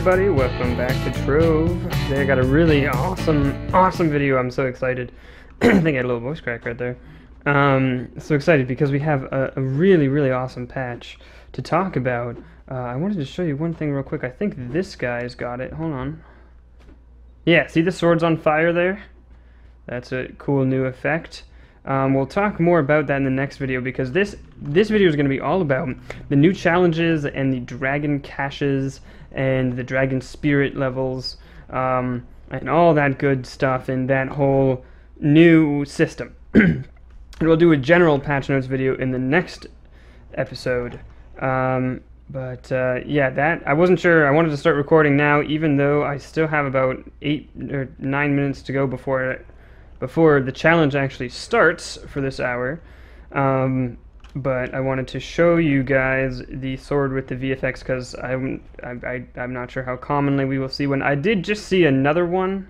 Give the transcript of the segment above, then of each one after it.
everybody, welcome back to Trove. Today I got a really awesome video. I'm so excited. I think I had a little voice crack right there. So excited because we have a really awesome patch to talk about. I wanted to show you one thing real quick. I think this guy's got it. Hold on. Yeah, see the swords on fire there? That's a cool new effect. We'll talk more about that in the next video because this video is going to be all about the new challenges and the dragon caches and the dragon spirit levels and all that good stuff in that whole new system. And we'll do a general patch notes video in the next episode. Yeah, that I wasn't sure. I wanted to start recording now, even though I still have about 8 or 9 minutes to go before the challenge actually starts for this hour. But I wanted to show you guys the sword with the VFX because I'm not sure how commonly we will see one. I did just see another one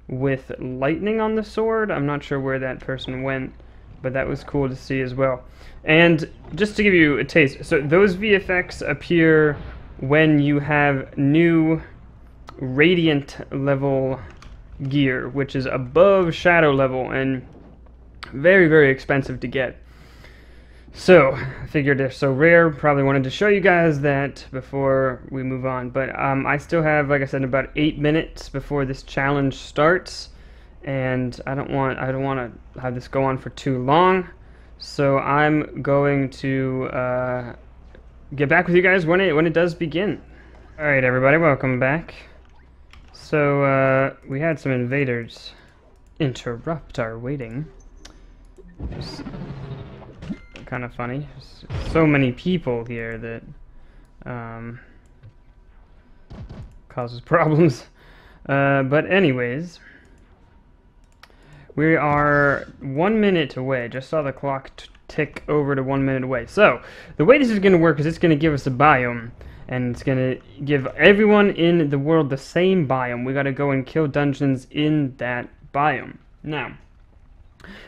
with lightning on the sword. I'm not sure where that person went, but that was cool to see as well. And just to give you a taste, so those VFX appear when you have new radiant level gear, which is above shadow level and very expensive to get. So I figured they're so rare, probably wanted to show you guys that before we move on. But I still have, like I said, about 8 minutes before this challenge starts, and I don't want to have this go on for too long. So I'm going to get back with you guys when it does begin. All right, everybody, welcome back. So we had some invaders interrupt our waiting. It's kind of funny. So many people here that causes problems. But anyways, we are 1 minute away. Just saw the clock tick over to 1 minute away. So the way this is going to work is it's going to give us a biome. And it's going to give everyone in the world the same biome. We got to go and kill dungeons in that biome. Now,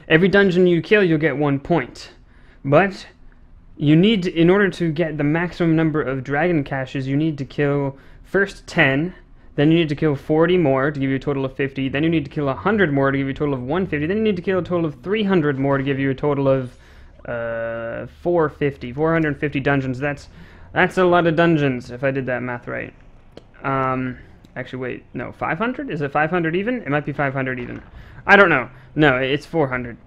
every dungeon you kill, you'll get 1 point. But you need to, in order to get the maximum number of dragon caches, you need to kill first 10. Then you need to kill 40 more to give you a total of 50. Then you need to kill 100 more to give you a total of 150. Then you need to kill a total of 300 more to give you a total of 450 dungeons. That's a lot of dungeons, if I did that math right. Actually, wait, no, 500? Is it 500 even? It might be 500 even. I don't know. No, it's 400.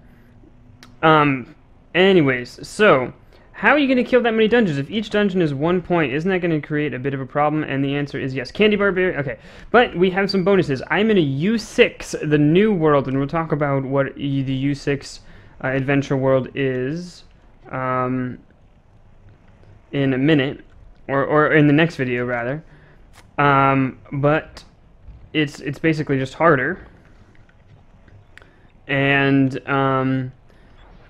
Anyways, so, how are you going to kill that many dungeons? If each dungeon is 1 point, isn't that going to create a bit of a problem? And the answer is yes. Candy Barbarian, okay. But we have some bonuses. I'm in a U6, the new world, and we'll talk about what the U6 adventure world is. In a minute, or in the next video rather, but it's basically just harder, and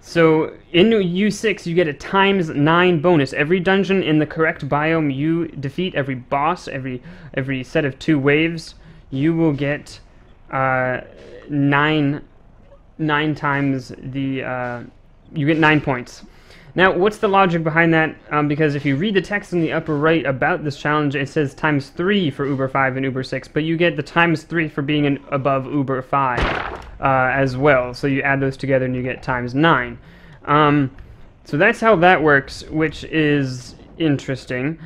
so in U6 you get a ×9 bonus. Every dungeon in the correct biome you defeat, every boss, every set of 2 waves, you will get 9 times the you get 9 points. Now, what's the logic behind that? Because if you read the text in the upper right about this challenge, it says ×3 for Uber 5 and Uber 6, but you get the ×3 for being above Uber 5 as well. So you add those together and you get ×9. So that's how that works, which is interesting.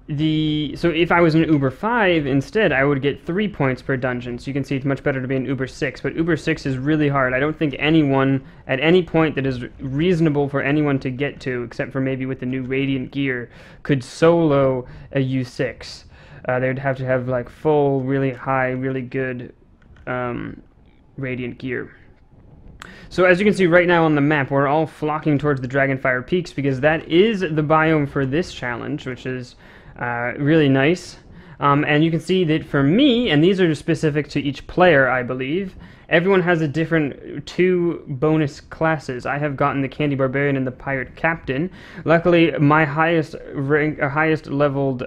So if I was an Uber 5 instead, I would get 3 points per dungeon. So you can see it's much better to be an Uber 6. But Uber 6 is really hard. I don't think anyone, at any point that is reasonable for anyone to get to, except for maybe with the new Radiant gear, could solo a U6. They would have to have like full, really high, really good Radiant gear. So as you can see right now on the map, we're all flocking towards the Dragonfire Peaks because that is the biome for this challenge, which is really nice. And you can see that for me, and these are specific to each player, I believe, everyone has a different 2 bonus classes. I have gotten the Candy Barbarian and the Pirate Captain. Luckily, my highest leveled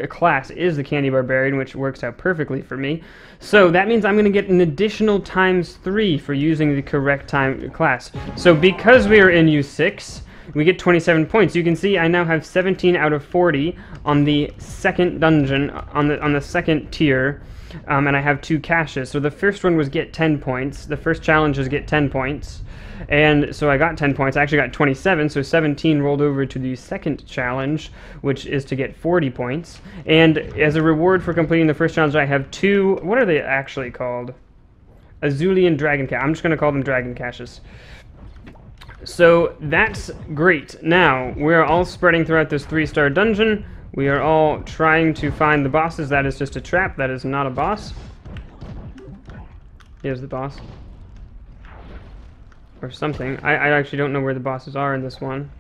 class is the Candy Barbarian, which works out perfectly for me. So that means I'm going to get an additional ×3 for using the correct class. So because we are in U6, we get 27 points. You can see I now have 17 out of 40 on the second dungeon, on the second tier, and I have 2 caches. So the first one was get 10 points. The first challenge is get 10 points. And so I got 10 points. I actually got 27, so 17 rolled over to the second challenge, which is to get 40 points. And as a reward for completing the first challenge, I have 2, what are they actually called? Azulian Dragon Cache. I'm just going to call them Dragon Caches. So that's great. Now, we're all spreading throughout this 3-star dungeon. We are all trying to find the bosses. That is just a trap. That is not a boss. Here's the boss. Or something. I actually don't know where the bosses are in this one.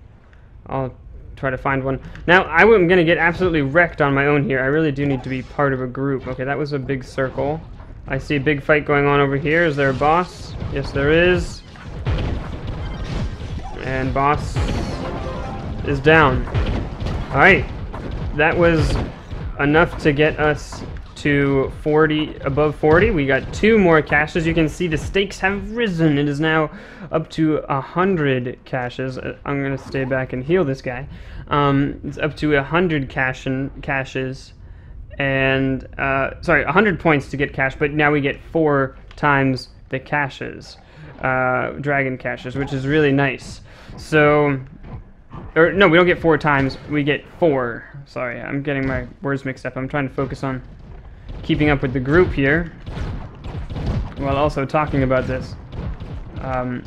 I'll try to find one. Now, I'm going to get absolutely wrecked on my own here. I really do need to be part of a group. Okay, that was a big circle. I see a big fight going on over here. Is there a boss? Yes, there is. And boss is down. Alright. That was enough to get us to 40, above 40. We got 2 more caches. You can see the stakes have risen. It is now up to 100 caches. I'm going to stay back and heal this guy. It's up to 100 caches. And, sorry, 100 points to get cache, but now we get 4 times the caches. Dragon caches, which is really nice. So, or no, we don't get 4 times, we get 4. Sorry, I'm getting my words mixed up. I'm trying to focus on keeping up with the group here, while also talking about this. Are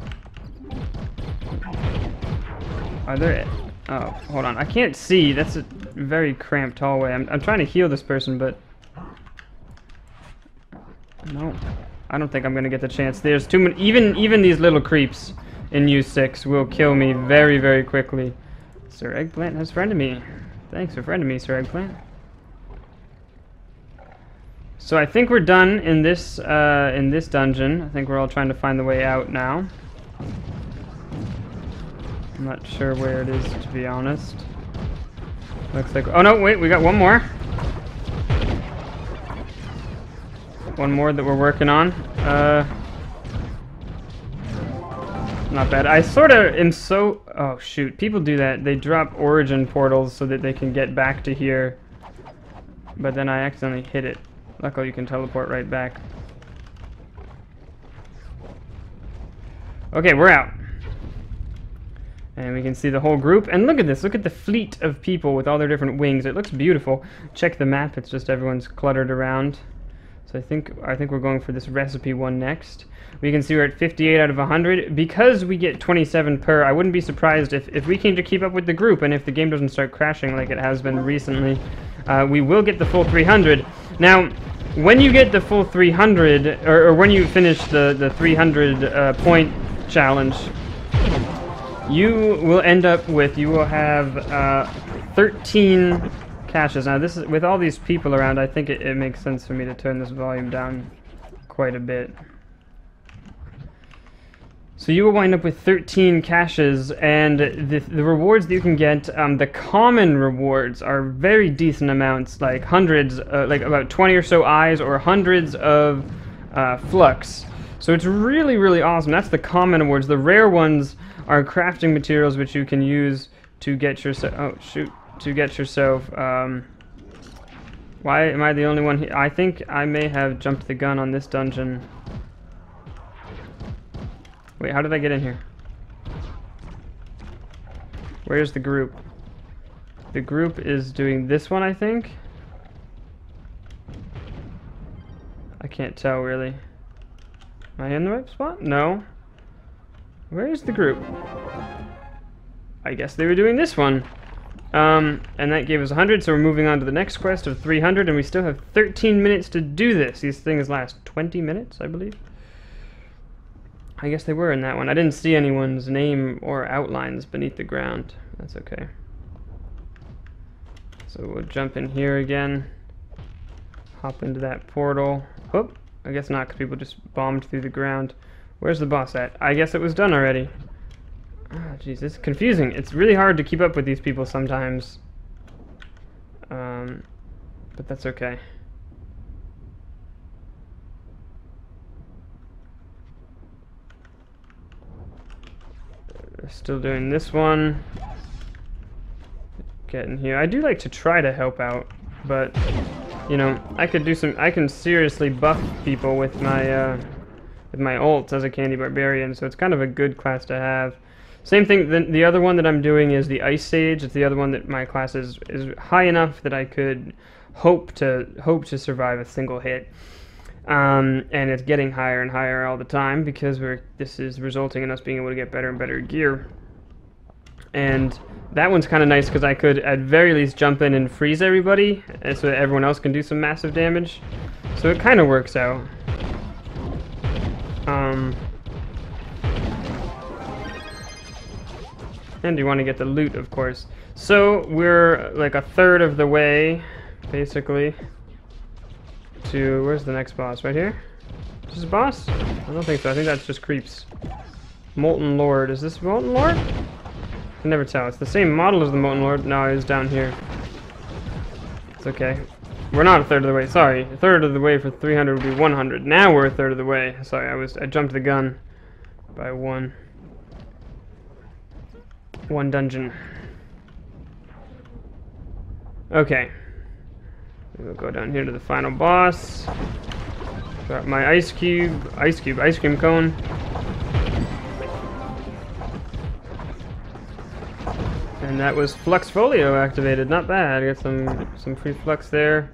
there... Oh, hold on. I can't see. That's a very cramped hallway. I'm trying to heal this person, but... No. I don't think I'm going to get the chance. There's too many... Even these little creeps in U6 will kill me very, very quickly. Sir Eggplant has friended me. Thanks for friending me, Sir Eggplant. So I think we're done in this dungeon. I think we're all trying to find the way out now. I'm not sure where it is, to be honest. Looks like... Oh no, wait, we got one more. One more that we're working on. Not bad. I sort of am so... Oh shoot, people do that. They drop origin portals so that they can get back to here. But then I accidentally hit it. Luckily you can teleport right back. Okay, we're out. And we can see the whole group. And look at this. Look at the fleet of people with all their different wings. It looks beautiful. Check the map. It's just everyone's cluttered around. So I think we're going for this recipe one next. We can see we're at 58 out of 100. Because we get 27 per, I wouldn't be surprised if we can keep up with the group and if the game doesn't start crashing like it has been recently. We will get the full 300. Now, when you get the full 300, or when you finish the 300 point challenge, you will end up with, you will have 13 caches. Now this is, with all these people around, I think it makes sense for me to turn this volume down quite a bit. So you will wind up with 13 caches, and the rewards that you can get, the common rewards are very decent amounts, like hundreds, like about 20 or so eyes, or hundreds of flux. So it's really, really awesome. That's the common rewards. The rare ones are crafting materials which you can use to get yourself... Oh, shoot. To get yourself... Why am I the only one here? I think I may have jumped the gun on this dungeon. Wait, how did I get in here? Where's the group? The group is doing this one, I think? I can't tell, really. Am I in the right spot? No. Where's the group? I guess they were doing this one. And that gave us 100, so we're moving on to the next quest of 300, and we still have 13 minutes to do this. These things last 20 minutes, I believe. I guess they were in that one. I didn't see anyone's name or outlines beneath the ground. That's okay. So we'll jump in here again. Hop into that portal. Oh, I guess not, because people just bombed through the ground. Where's the boss at? I guess it was done already. Oh, jeez, it's confusing. It's really hard to keep up with these people sometimes. But that's okay. still doing this one. Getting here. I do like to try to help out, but you know, I can seriously buff people with my ult as a candy barbarian, so it's kind of a good class to have. Same thing, the other one that I'm doing is the Ice Sage. It's the other one that my class is high enough that I could hope to survive a single hit. And it's getting higher and higher all the time because this is resulting in us being able to get better and better gear. And that one's kind of nice because I could at very least jump in and freeze everybody so that everyone else can do some massive damage. So it kind of works out. And you want to get the loot, of course. So we're like a third of the way, basically, to... Where's the next boss? Right here? Is this a boss? I don't think so. I think that's just creeps. Molten Lord. Is this Molten Lord? I can never tell. It's the same model as the Molten Lord. No, it was down here. It's okay. We're not a third of the way. Sorry. A third of the way for 300 would be 100. Now we're a third of the way. Sorry, I jumped the gun by one dungeon. Okay. We'll go down here to the final boss. Drop my ice cream cone. And that was Flux Folio activated. Not bad. I got some free flux there.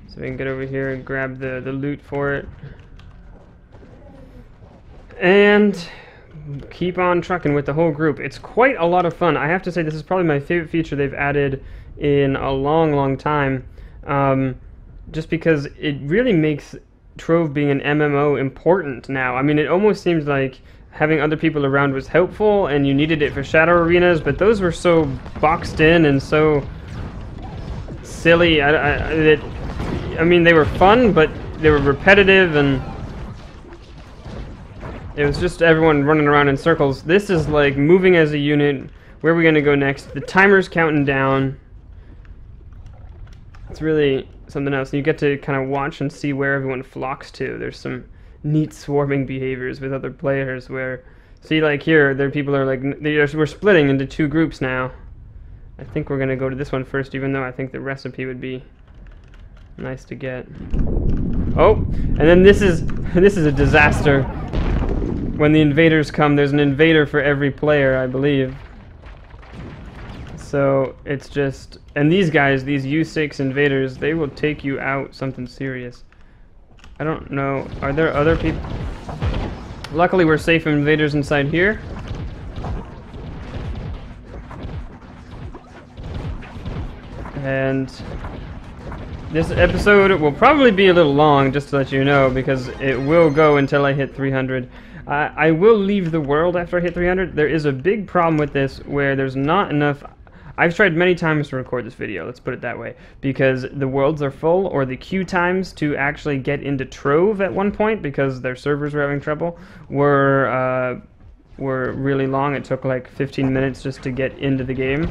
So we can get over here and grab the loot for it. And keep on trucking with the whole group. It's quite a lot of fun. I have to say this is probably my favorite feature they've added in a long time. Just because it really makes Trove being an MMO important now. I mean, it almost seems like having other people around was helpful and you needed it for shadow arenas, but those were so boxed in and so silly. I mean, they were fun, but they were repetitive, and it was just everyone running around in circles. This is like moving as a unit. Where are we going to go next? The timer's counting down. It's really something else. And you get to kind of watch and see where everyone flocks to. There's some neat swarming behaviors with other players where, see, like here, there people are like, we're splitting into two groups now. I think we're going to go to this one first, even though I think the recipe would be nice to get. Oh, and then this is a disaster. When the invaders come, there's an invader for every player, I believe. So it's just, and these guys, these U6 invaders, they will take you out something serious. I don't know, are there other people? Luckily we're safe from invaders inside here. And this episode will probably be a little long, just to let you know, because it will go until I hit 300. I will leave the world after I hit 300. There is a big problem with this where there's not enough... I've tried many times to record this video, let's put it that way, because the worlds are full, or the queue times to actually get into Trove at one point, because their servers were having trouble, were really long. It took like 15 minutes just to get into the game,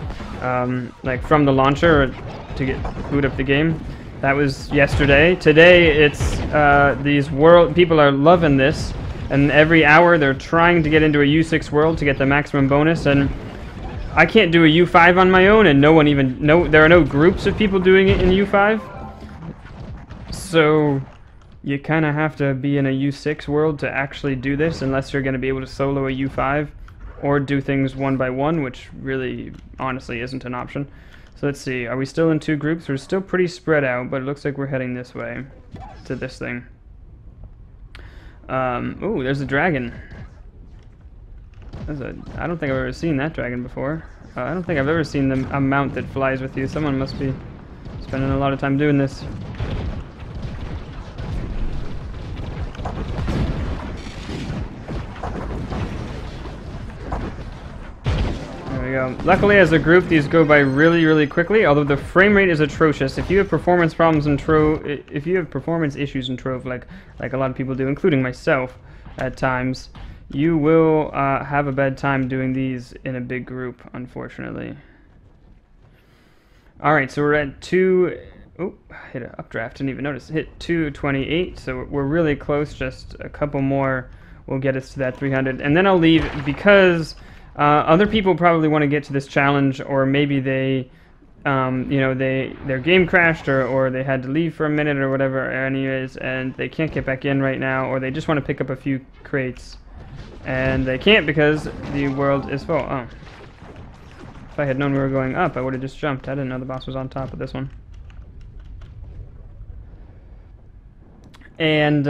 like from the launcher to boot up the game. That was yesterday. Today it's these people are loving this, and every hour they're trying to get into a U6 world to get the maximum bonus, and I can't do a U5 on my own, and there are no groups of people doing it in U5. So you kind of have to be in a U6 world to actually do this, unless you're going to be able to solo a U5 or do things one by one, which really, honestly, isn't an option. So let's see, are we still in two groups? We're still pretty spread out, but it looks like we're heading this way to this thing. Oh, there's a dragon. I don't think I've ever seen that dragon before. I don't think I've ever seen a mount that flies with you. Someone must be spending a lot of time doing this. There we go. Luckily, as a group, these go by really quickly, although the frame rate is atrocious. If you have performance problems in Trove, if you have performance issues in Trove, like a lot of people do, including myself at times, you will have a bad time doing these in a big group, unfortunately. Alright, so we're at hit an updraft, didn't even notice. Hit 228, so we're really close, just a couple more will get us to that 300. And then I'll leave, because Other people probably want to get to this challenge, or maybe they, you know, their game crashed, or they had to leave for a minute or whatever. Anyways, and they can't get back in right now, or they just want to pick up a few crates, and they can't because the world is full. Oh, if I had known we were going up, I would have just jumped. I didn't know the boss was on top of this one. And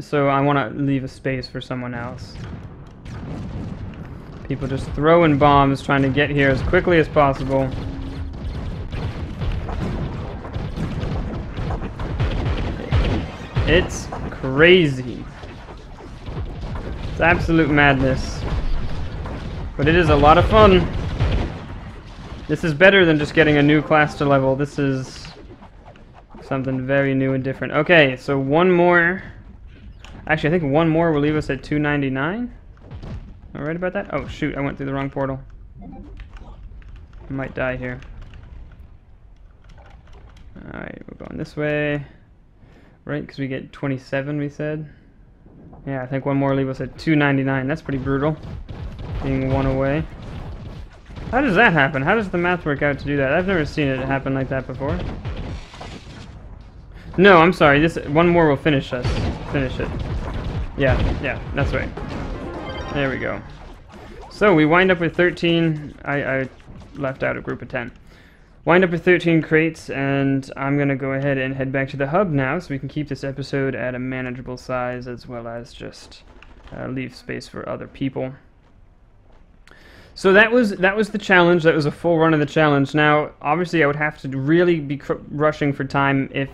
so I want to leave a space for someone else. People just throwing bombs, trying to get here as quickly as possible. It's crazy. It's absolute madness. But it is a lot of fun. This is better than just getting a new class to level. This is something very new and different. Okay, so one more. Actually, I think one more will leave us at 299. Am I right about that? Oh, shoot, I went through the wrong portal. I might die here. Alright, we're going this way. Right, because we get 27, we said. Yeah, I think one more will leave us at 299. That's pretty brutal. Being one away. How does that happen? How does the math work out to do that? I've never seen it happen like that before. No, I'm sorry. This one more will finish us. Finish it. Yeah, that's right. There we go. So we wind up with 13. I left out a group of 10. Wind up with 13 crates, and I'm going to go ahead and head back to the hub now so we can keep this episode at a manageable size, as well as just leave space for other people. So that was the challenge. That was a full run of the challenge. Now, obviously, I would have to really be rushing for time if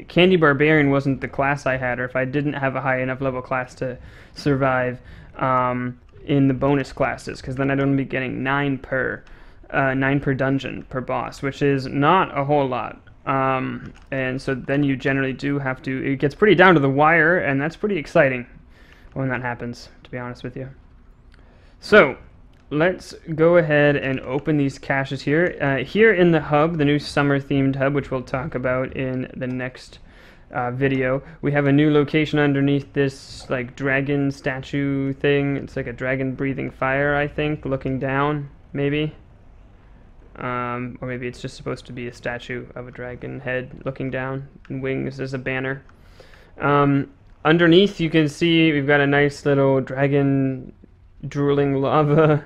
Candy Barbarian wasn't the class I had, or if I didn't have a high enough level class to survive in the bonus classes, because then I'd only be getting 9 per dungeon per boss, which is not a whole lot. And so then you generally do have to. It gets pretty down to the wire, and that's pretty exciting when that happens, to be honest with you. So, let's go ahead and open these caches here. Here in the hub, the new summer-themed hub, which we'll talk about in the next video, we have a new location underneath this, like, dragon statue thing. It's like a dragon breathing fire, I think, looking down, maybe. Or maybe it's just supposed to be a statue of a dragon head looking down, and wings as a banner. Underneath, you can see we've got a nice little dragon drooling lava,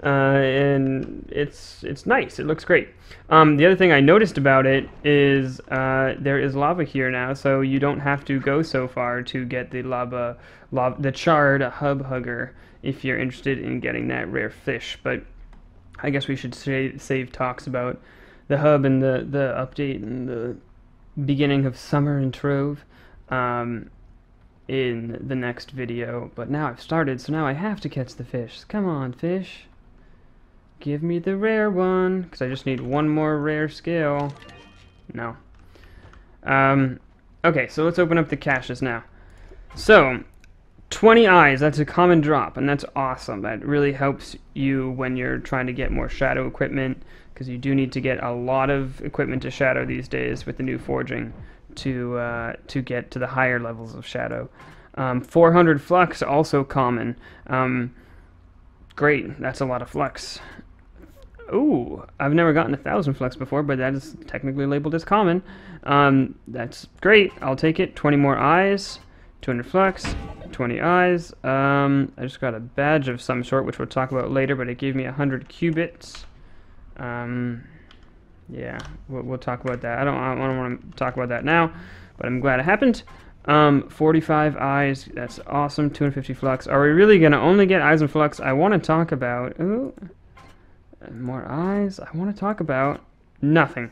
and it's nice. It looks great. The other thing I noticed about it is there is lava here now, so you don't have to go so far to get the the charred hub hugger if you're interested in getting that rare fish. But I guess we should save talks about the hub and the update and the beginning of summer in Trove in the next video. But now I've started, so now I have to catch the fish. Come on, fish. Give me the rare one, because I just need one more rare scale. No. Okay, so let's open up the caches now. So, 20 eyes, that's a common drop, and that's awesome. That really helps you when you're trying to get more shadow equipment, because you do need to get a lot of equipment to shadow these days with the new forging to get to the higher levels of shadow. 400 flux, also common. Great, that's a lot of flux. Ooh, I've never gotten 1,000 flux before, but that is technically labeled as common. That's great, I'll take it. 20 more eyes, 200 flux, 20 eyes. I just got a badge of some sort, which we'll talk about later, but it gave me 100 cubits. Yeah, we'll talk about that. I don't want to talk about that now, but I'm glad it happened. 45 eyes, that's awesome. 250 flux. Are we really going to only get eyes and flux? I want to talk about... Ooh, more eyes. I want to talk about nothing.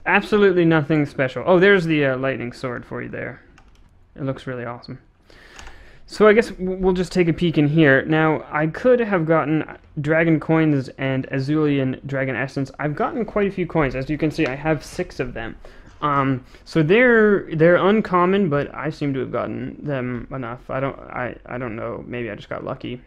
Absolutely nothing special. Oh, there's the lightning sword for you there. It looks really awesome. So I guess we'll just take a peek in here. Now, I could have gotten dragon coins and Azulian dragon essence. I've gotten quite a few coins. As you can see, I have 6 of them. So they're uncommon, but I seem to have gotten them enough. I don't know. Maybe I just got lucky.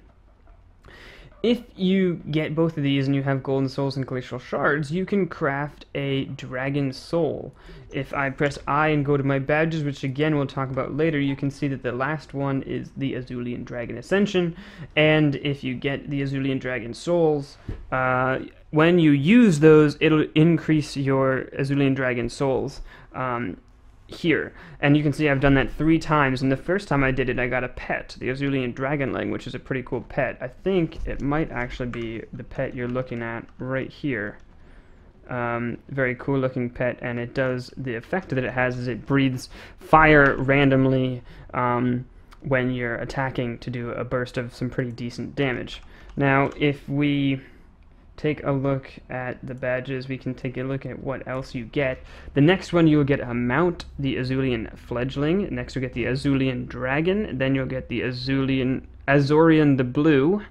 if you get both of these and you have golden souls and glacial shards, you can craft a dragon soul. If I press I and go to my badges, which again we'll talk about later, you can see that the last one is the Azulian Dragon Ascension, and if you get the Azulian Dragon souls, when you use those, it'll increase your Azulian Dragon souls here. And you can see I've done that 3 times, and the first time I did it I got a pet, the Azulian Dragonling, which is a pretty cool pet. I think it might actually be the pet you're looking at right here. Very cool looking pet, and it does, the effect that it has is it breathes fire randomly when you're attacking to do a burst of some pretty decent damage. Now if we take a look at the badges, we can take a look at what else you get. The next one you'll get a mount, the Azulian Fledgling. Next you'll get the Azulian Dragon. Then you'll get the Azorian the Blue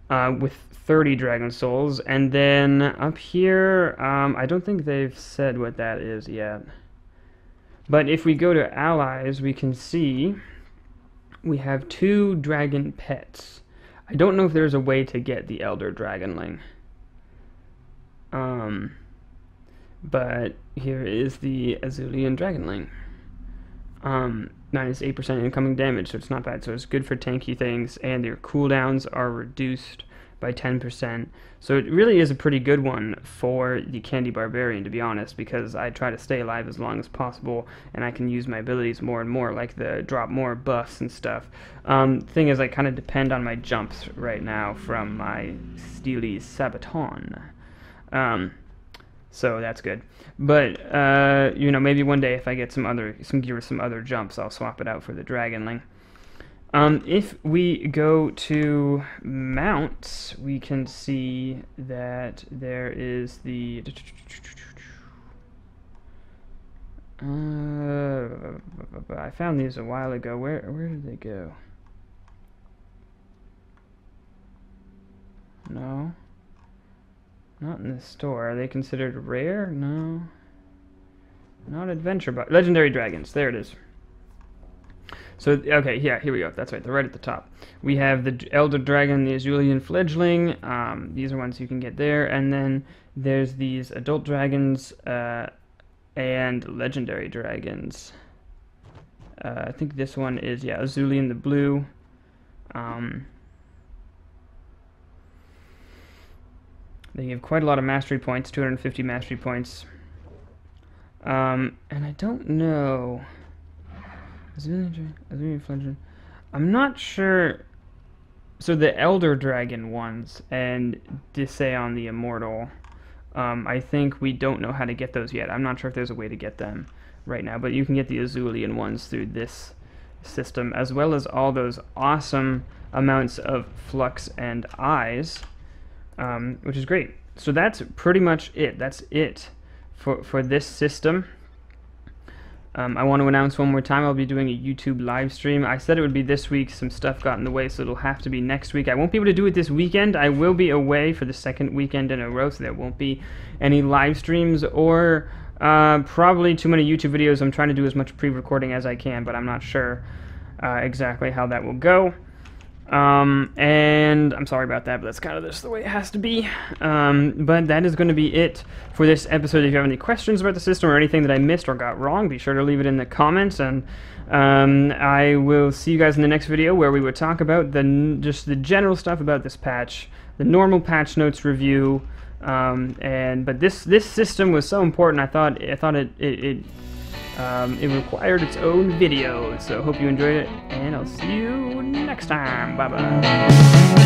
with 30 Dragon Souls. And then up here, I don't think they've said what that is yet. But if we go to Allies, we can see we have 2 Dragon Pets. I don't know if there's a way to get the Elder Dragonling. But here is the Azulian Dragonling. Minus 8% incoming damage, so it's not bad. So it's good for tanky things, and their cooldowns are reduced by 10%. So it really is a pretty good one for the Candy Barbarian, to be honest, because I try to stay alive as long as possible, and I can use my abilities more and more, like the drop more buffs and stuff. Thing is, I kind of depend on my jumps right now from my Steely Sabaton. So that's good. But you know, maybe one day if I get some gear with some other jumps, I'll swap it out for the Dragonling. If we go to mounts, we can see that there is the I found these a while ago. Where did they go? No. Not in the store. Are they considered rare? No. Not adventure, but legendary dragons. There it is. So, okay, yeah, here we go. That's right. They're right at the top. We have the Elder Dragon, the Azulian Fledgling. These are ones you can get there. And then there's these adult dragons and legendary dragons. I think this one is, yeah, Azulian the Blue. They give quite a lot of mastery points, 250 mastery points. And I don't know. I'm not sure. So the Elder Dragon ones and Diseon the Immortal, I think we don't know how to get those yet. I'm not sure if there's a way to get them right now, but you can get the Azulian ones through this system, as well as all those awesome amounts of flux and eyes. Which is great. So that's pretty much it. That's it for this system. I want to announce one more time, I'll be doing a YouTube live stream. I said it would be this week, some stuff got in the way, so it'll have to be next week. I won't be able to do it this weekend. I will be away for the 2nd weekend in a row, so there won't be any live streams or probably too many YouTube videos. I'm trying to do as much pre-recording as I can, but I'm not sure exactly how that will go. And I'm sorry about that, but that's kind of just the way it has to be. But that is going to be it for this episode. If you have any questions about the system or anything that I missed or got wrong, be sure to leave it in the comments, and I will see you guys in the next video, where we would talk about just the general stuff about this patch, the normal patch notes review, but this system was so important, I thought it required its own video. So hope you enjoyed it, and I'll see you next time. Bye bye.